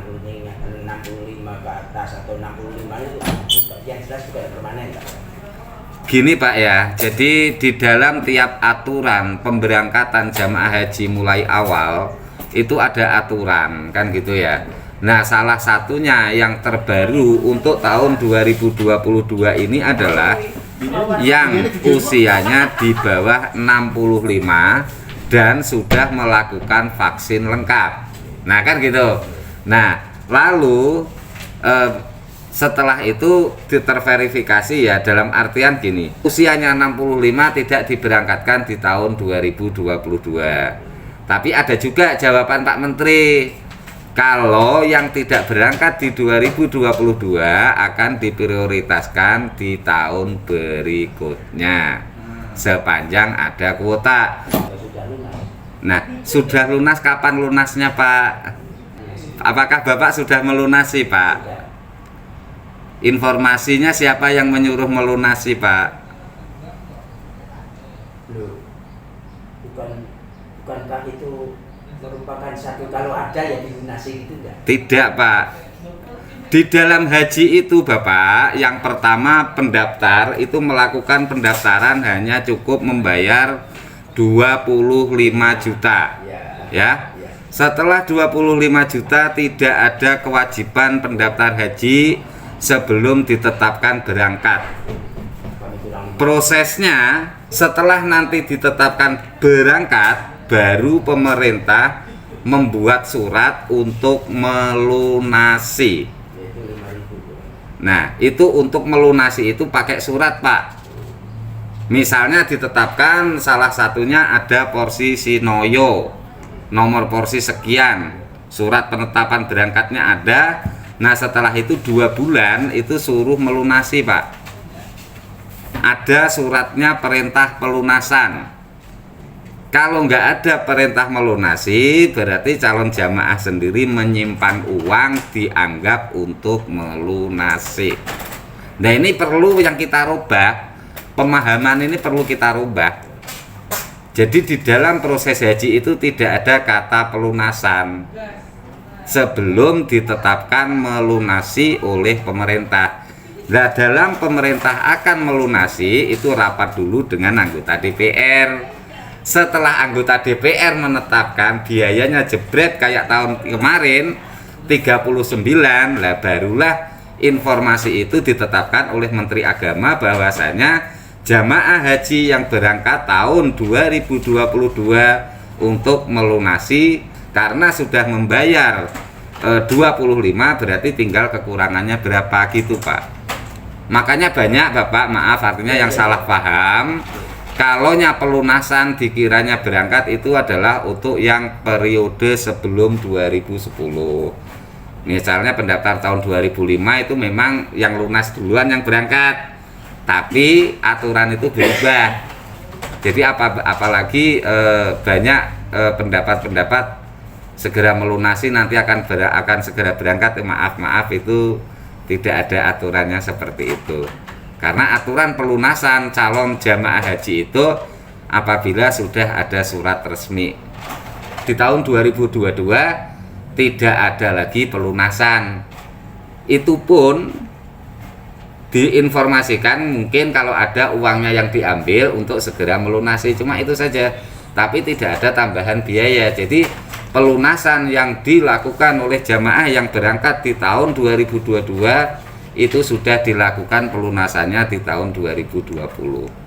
65 ke atas atau 65 itu yang jelas juga permanen Pak. Gini Pak ya, jadi di dalam tiap aturan pemberangkatan jamaah haji mulai awal itu ada aturan kan gitu ya. Nah salah satunya yang terbaru untuk tahun 2022 ini adalah yang usianya di bawah 65 dan sudah melakukan vaksin lengkap. Nah kan gitu. Nah lalu setelah itu terverifikasi ya, dalam artian gini, usianya 65 tidak diberangkatkan di tahun 2022. Tapi ada juga jawaban Pak Menteri, kalau yang tidak berangkat di 2022 akan diprioritaskan di tahun berikutnya sepanjang ada kuota. Nah, sudah lunas, kapan lunasnya Pak? Apakah Bapak sudah melunasi Pak? Informasinya siapa yang menyuruh melunasi Pak? Loh, bukankah itu merupakan satu, kalau ada ya dilunasi gitu enggak? Tidak Pak. Di dalam haji itu Bapak, yang pertama pendaftar itu melakukan pendaftaran hanya cukup membayar 25 juta. Ya. Setelah 25 juta tidak ada kewajiban pendaftar haji sebelum ditetapkan berangkat. Prosesnya setelah nanti ditetapkan berangkat, baru pemerintah membuat surat untuk melunasi. Nah, itu untuk melunasi itu pakai surat Pak. Misalnya ditetapkan salah satunya ada porsi Sinoyo, nomor porsi sekian, surat penetapan berangkatnya ada. Nah setelah itu 2 bulan itu suruh melunasi Pak. Ada suratnya perintah pelunasan. Kalau nggak ada perintah melunasi, berarti calon jamaah sendiri menyimpan uang dianggap untuk melunasi. Nah ini perlu yang kita rubah, pemahaman ini perlu kita rubah. Jadi di dalam proses haji itu tidak ada kata pelunasan sebelum ditetapkan melunasi oleh pemerintah. Nah dalam pemerintah akan melunasi itu rapat dulu dengan anggota DPR. Setelah anggota DPR menetapkan biayanya jebret kayak tahun kemarin 39, lah barulah informasi itu ditetapkan oleh Menteri Agama bahwasanya jamaah haji yang berangkat tahun 2022 untuk melunasi karena sudah membayar 25, berarti tinggal kekurangannya berapa gitu Pak. Makanya banyak Bapak, maaf artinya yang salah paham, kalaunya pelunasan dikiranya berangkat itu adalah untuk yang periode sebelum 2010. Misalnya pendaftar tahun 2005 itu memang yang lunas duluan yang berangkat, tapi aturan itu berubah. Jadi apalagi banyak pendapat-pendapat segera melunasi nanti akan segera berangkat. Maaf itu tidak ada aturannya seperti itu. Karena aturan pelunasan calon jamaah haji itu apabila sudah ada surat resmi. Di tahun 2022 tidak ada lagi pelunasan. Itu pun diinformasikan mungkin kalau ada uangnya yang diambil untuk segera melunasi, cuma itu saja. Tapi tidak ada tambahan biaya. Jadi pelunasan yang dilakukan oleh jamaah yang berangkat di tahun 2022 itu sudah dilakukan pelunasannya di tahun 2020.